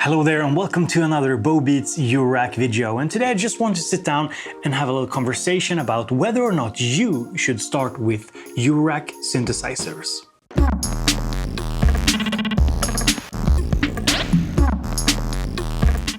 Hello there and welcome to another BoBeats Eurorack video, and today I just want to sit down and have a little conversation about whether or not you should start with Eurorack synthesizers.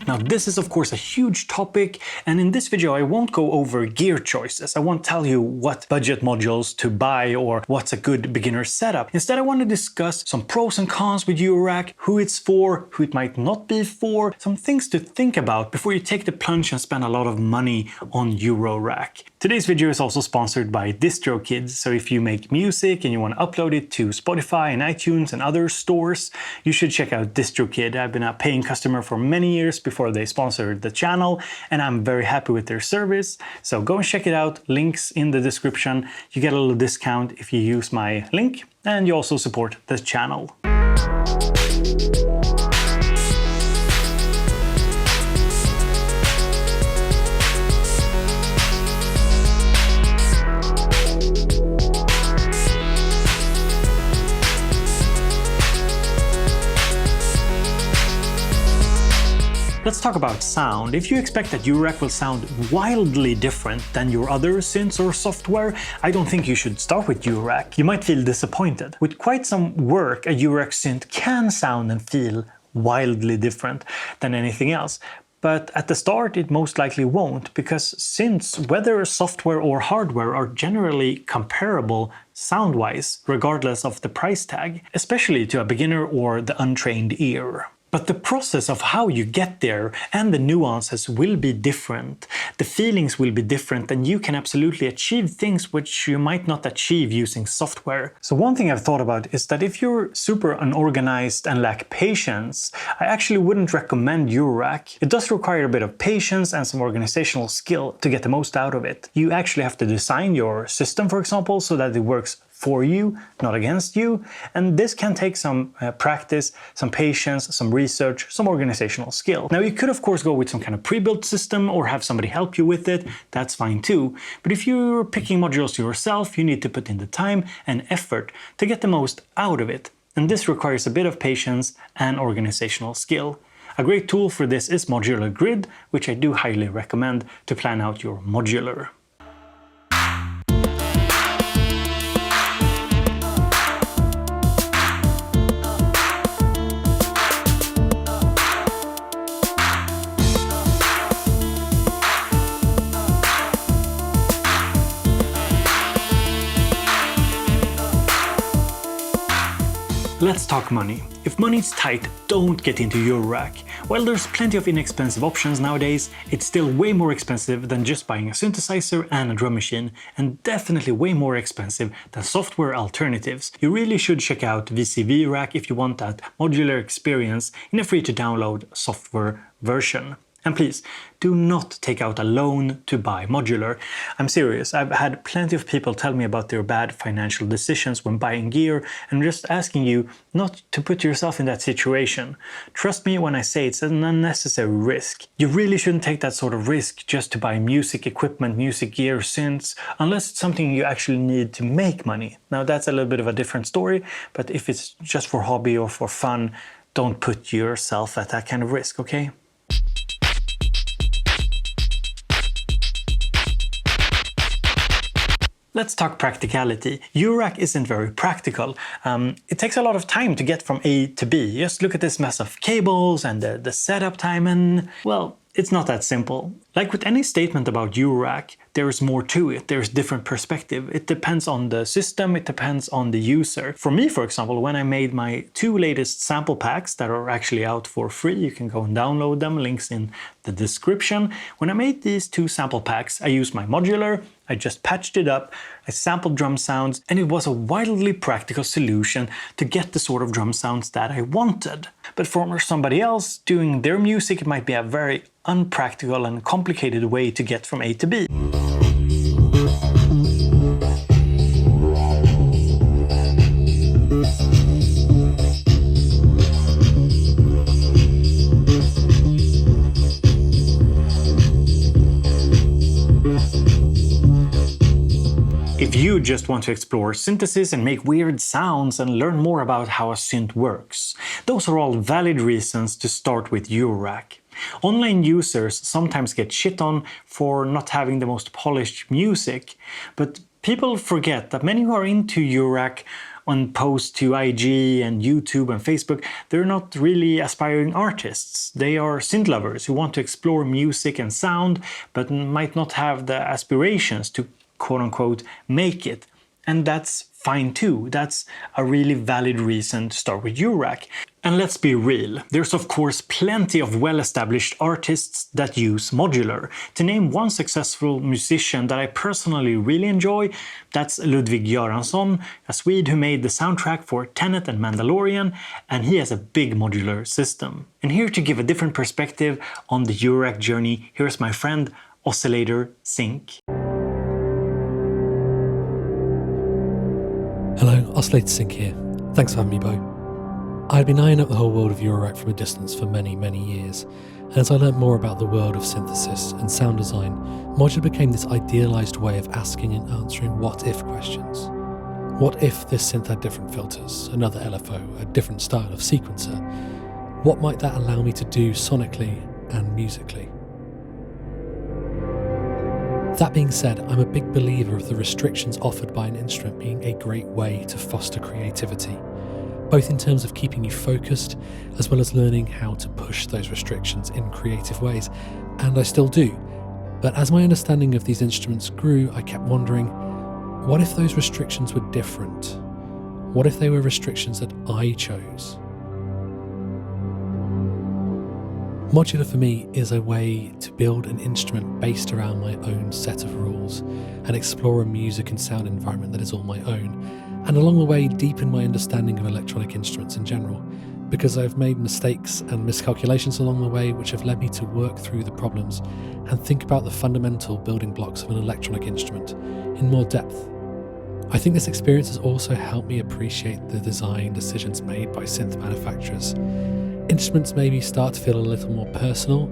Now this is of course a huge topic, and in this video I won't go over gear choices. I won't tell you what budget modules to buy or what's a good beginner setup. Instead I want to discuss some pros and cons with Eurorack, who it's for, who it might not be for, some things to think about before you take the plunge and spend a lot of money on Eurorack. Today's video is also sponsored by DistroKid, so if you make music and you want to upload it to Spotify and iTunes and other stores, you should check out DistroKid. I've been a paying customer for many years before they sponsored the channel, and I'm very happy with their service. So go and check it out, links in the description. You get a little discount if you use my link, and you also support the channel. Let's talk about sound. If you expect that Eurorack will sound wildly different than your other synths or software, I don't think you should start with Eurorack. You might feel disappointed. With quite some work, a Eurorack synth can sound and feel wildly different than anything else. But at the start it most likely won't, because synths, whether software or hardware, are generally comparable sound-wise, regardless of the price tag, especially to a beginner or the untrained ear. But the process of how you get there and the nuances will be different. The feelings will be different, and you can absolutely achieve things which you might not achieve using software. So one thing I've thought about is that if you're super unorganized and lack patience, I actually wouldn't recommend Eurorack. It does require a bit of patience and some organizational skill to get the most out of it. You actually have to design your system, for example, so that it works for you, not against you, and this can take some practice, some patience, some research, some organizational skill. Now you could of course go with some kind of pre-built system or have somebody help you with it, that's fine too, but if you're picking modules yourself, you need to put in the time and effort to get the most out of it, and this requires a bit of patience and organizational skill. A great tool for this is Modular Grid, which I do highly recommend to plan out your modular. Let's talk money. If money's tight, don't get into Eurorack. While there's plenty of inexpensive options nowadays, it's still way more expensive than just buying a synthesizer and a drum machine, and definitely way more expensive than software alternatives. You really should check out VCVrack if you want that modular experience in a free-to-download software version. And please, do not take out a loan to buy modular. I'm serious, I've had plenty of people tell me about their bad financial decisions when buying gear, and I'm just asking you not to put yourself in that situation. Trust me when I say it's an unnecessary risk. You really shouldn't take that sort of risk just to buy music equipment, music gear, synths, unless it's something you actually need to make money. Now that's a little bit of a different story, but if it's just for hobby or for fun, don't put yourself at that kind of risk, okay? Let's talk practicality. Eurorack isn't very practical. It takes a lot of time to get from A to B. Just look at this mess of cables and the setup time, and well, it's not that simple. Like with any statement about Eurorack, there is more to it. There's different perspective. It depends on the system, it depends on the user. For me, for example, when I made my 2 latest sample packs that are actually out for free, you can go and download them, links in the description. When I made these 2 sample packs, I used my modular, I just patched it up, I sampled drum sounds, and it was a wildly practical solution to get the sort of drum sounds that I wanted. But for somebody else doing their music, it might be a very unpractical and complicated way to get from A to B. If you just want to explore synthesis and make weird sounds and learn more about how a synth works. Those are all valid reasons to start with Eurorack. Online users sometimes get shit on for not having the most polished music, but people forget that many who are into Eurorack on posts to IG and YouTube and Facebook, they're not really aspiring artists. They are synth lovers who want to explore music and sound, but might not have the aspirations to quote-unquote make it. And that's fine too. That's a really valid reason to start with Eurorack. And let's be real, there's of course plenty of well-established artists that use modular. To name one successful musician that I personally really enjoy, that's Ludwig Göransson, a Swede who made the soundtrack for Tenet and Mandalorian, and he has a big modular system. And here to give a different perspective on the Eurorack journey, here's my friend Oscillator Sync. Hello, Oscillator Sync here. Thanks for having me, Bo. I'd been eyeing up the whole world of Eurorack from a distance for many, many years, and as I learnt more about the world of synthesis and sound design, modular became this idealised way of asking and answering what-if questions. What if this synth had different filters, another LFO, a different style of sequencer? What might that allow me to do sonically and musically? That being said, I'm a big believer of the restrictions offered by an instrument being a great way to foster creativity, both in terms of keeping you focused, as well as learning how to push those restrictions in creative ways, and I still do. But as my understanding of these instruments grew, I kept wondering, what if those restrictions were different? What if they were restrictions that I chose? Modular for me is a way to build an instrument based around my own set of rules and explore a music and sound environment that is all my own, and along the way deepen my understanding of electronic instruments in general, because I've made mistakes and miscalculations along the way which have led me to work through the problems and think about the fundamental building blocks of an electronic instrument in more depth. I think this experience has also helped me appreciate the design decisions made by synth manufacturers. Instruments maybe start to feel a little more personal,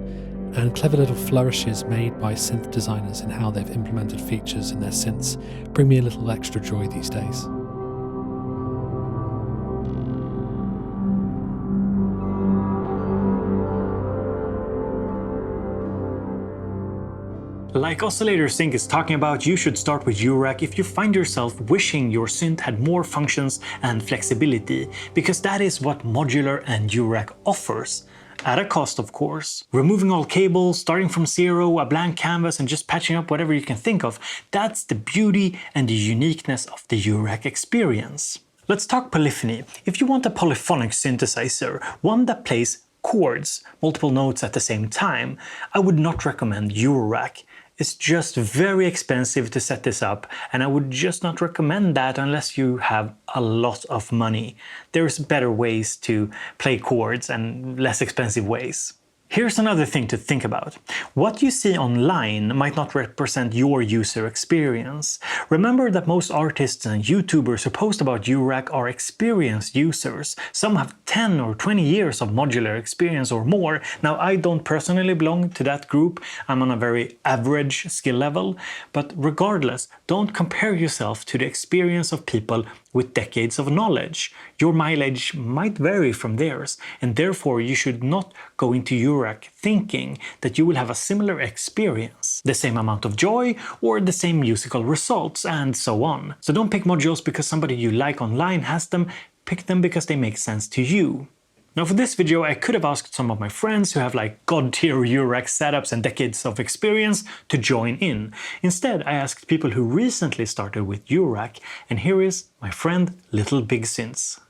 and clever little flourishes made by synth designers in how they've implemented features in their synths bring me a little extra joy these days. Like Oscillator Sync is talking about, you should start with Eurorack if you find yourself wishing your synth had more functions and flexibility, because that is what modular and Eurorack offers. At a cost, of course. Removing all cables, starting from zero, a blank canvas, and just patching up whatever you can think of, that's the beauty and the uniqueness of the Eurorack experience. Let's talk polyphony. If you want a polyphonic synthesizer, one that plays chords, multiple notes at the same time, I would not recommend Eurorack. It's just very expensive to set this up, and I would just not recommend that unless you have a lot of money. There's better ways to play chords and less expensive ways. Here's another thing to think about. What you see online might not represent your user experience. Remember that most artists and YouTubers who post about Eurorack are experienced users. Some have 10 or 20 years of modular experience or more. Now, I don't personally belong to that group. I'm on a very average skill level. But regardless, don't compare yourself to the experience of people with decades of knowledge. Your mileage might vary from theirs, and therefore you should not go into Eurorack thinking that you will have a similar experience, the same amount of joy, or the same musical results, and so on. So don't pick modules because somebody you like online has them, pick them because they make sense to you. Now for this video I could have asked some of my friends who have like god-tier Eurorack setups and decades of experience to join in. Instead I asked people who recently started with Eurorack, and here is my friend Little Big Synths.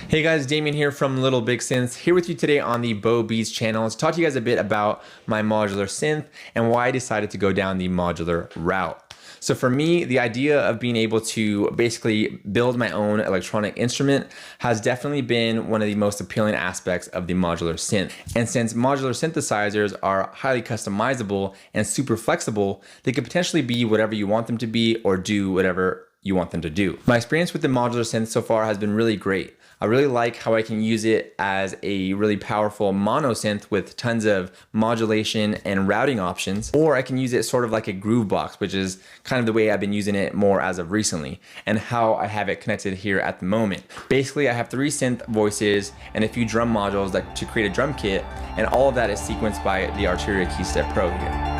Hey guys, Damien here from Little Big Synths, here with you today on the BoBeats channel to talk to you guys a bit about my modular synth and why I decided to go down the modular route. So for me, the idea of being able to basically build my own electronic instrument has definitely been one of the most appealing aspects of the modular synth. And since modular synthesizers are highly customizable and super flexible, they could potentially be whatever you want them to be or do whatever you want them to do. My experience with the modular synth so far has been really great. I really like how I can use it as a really powerful mono synth with tons of modulation and routing options, or I can use it sort of like a groove box, which is kind of the way I've been using it more as of recently, and how I have it connected here at the moment. Basically, I have 3 synth voices and a few drum modules to create a drum kit, and all of that is sequenced by the Arturia KeyStep Pro here.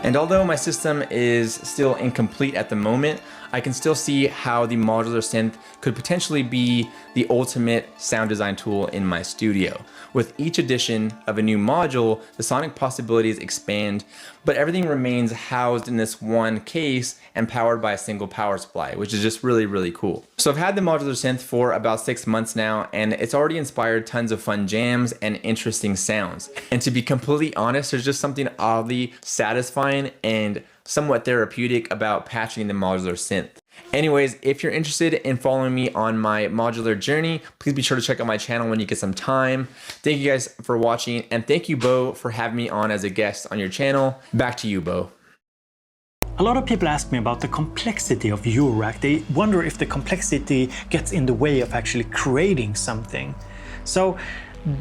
And although my system is still incomplete at the moment, I can still see how the modular synth could potentially be the ultimate sound design tool in my studio. With each addition of a new module, the sonic possibilities expand, but everything remains housed in this one case and powered by a single power supply, which is just really, really cool. So I've had the modular synth for about 6 months now, and it's already inspired tons of fun jams and interesting sounds. And to be completely honest, there's just something oddly satisfying and somewhat therapeutic about patching the modular synth. Anyways, if you're interested in following me on my modular journey, please be sure to check out my channel when you get some time. Thank you guys for watching, and thank you, Bo, for having me on as a guest on your channel. Back to you, Bo. A lot of people ask me about the complexity of Eurorack. They wonder if the complexity gets in the way of actually creating something. So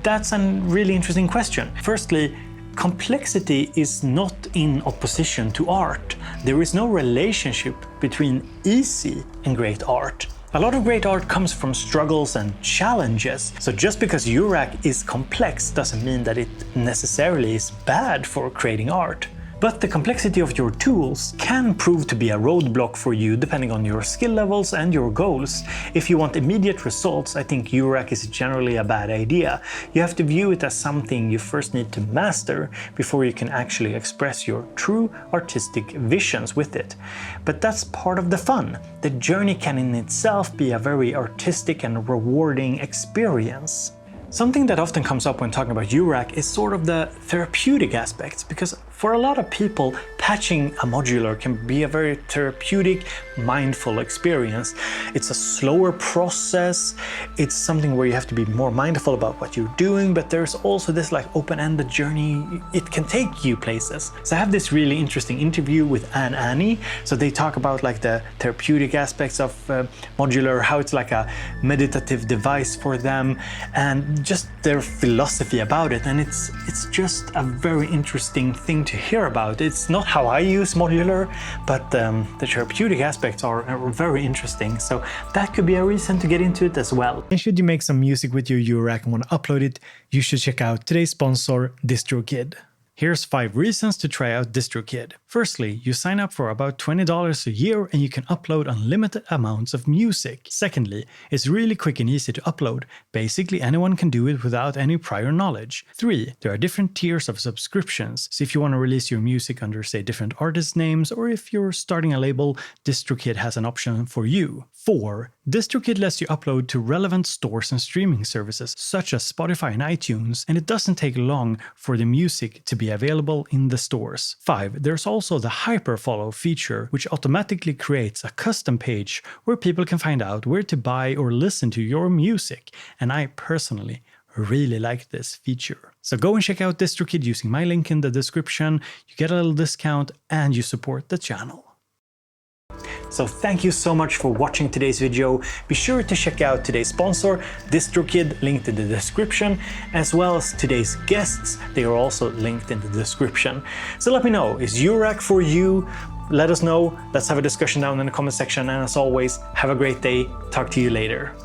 that's a really interesting question. Firstly, complexity is not in opposition to art. There is no relationship between easy and great art. A lot of great art comes from struggles and challenges. So just because Eurorack is complex doesn't mean that it necessarily is bad for creating art. But the complexity of your tools can prove to be a roadblock for you depending on your skill levels and your goals. If you want immediate results, I think Eurorack is generally a bad idea. You have to view it as something you first need to master before you can actually express your true artistic visions with it. But that's part of the fun. The journey can in itself be a very artistic and rewarding experience. Something that often comes up when talking about Eurorack is sort of the therapeutic aspects, because for a lot of people, patching a modular can be a very therapeutic, mindful experience. It's a slower process, it's something where you have to be more mindful about what you're doing, but there's also this like open-ended journey, it can take you places. So I have this really interesting interview with Annie. So they talk about like the therapeutic aspects of modular, how it's like a meditative device for them, and just their philosophy about it. And it's just a very interesting thing to hear about. It's not how I use modular, but the therapeutic aspects are very interesting. So that could be a reason to get into it as well. And should you make some music with your Eurorack and want to upload it, you should check out today's sponsor, DistroKid. Here's 5 reasons to try out DistroKid. Firstly, you sign up for about $20 a year and you can upload unlimited amounts of music. Secondly, it's really quick and easy to upload. Basically, anyone can do it without any prior knowledge. 3, there are different tiers of subscriptions. So if you want to release your music under, say, different artist names, or if you're starting a label, DistroKid has an option for you. 4, DistroKid lets you upload to relevant stores and streaming services such as Spotify and iTunes, and it doesn't take long for the music to be available in the stores. 5, there's also the hyperfollow feature, which automatically creates a custom page where people can find out where to buy or listen to your music, and I personally really like this feature. So go and check out DistroKid using my link in the description. You get a little discount and you support the channel. So thank you so much for watching today's video. Be sure to check out today's sponsor, DistroKid, linked in the description, as well as today's guests. They are also linked in the description. So let me know, is Eurorack for you? Let us know. Let's have a discussion down in the comment section. And as always, have a great day. Talk to you later.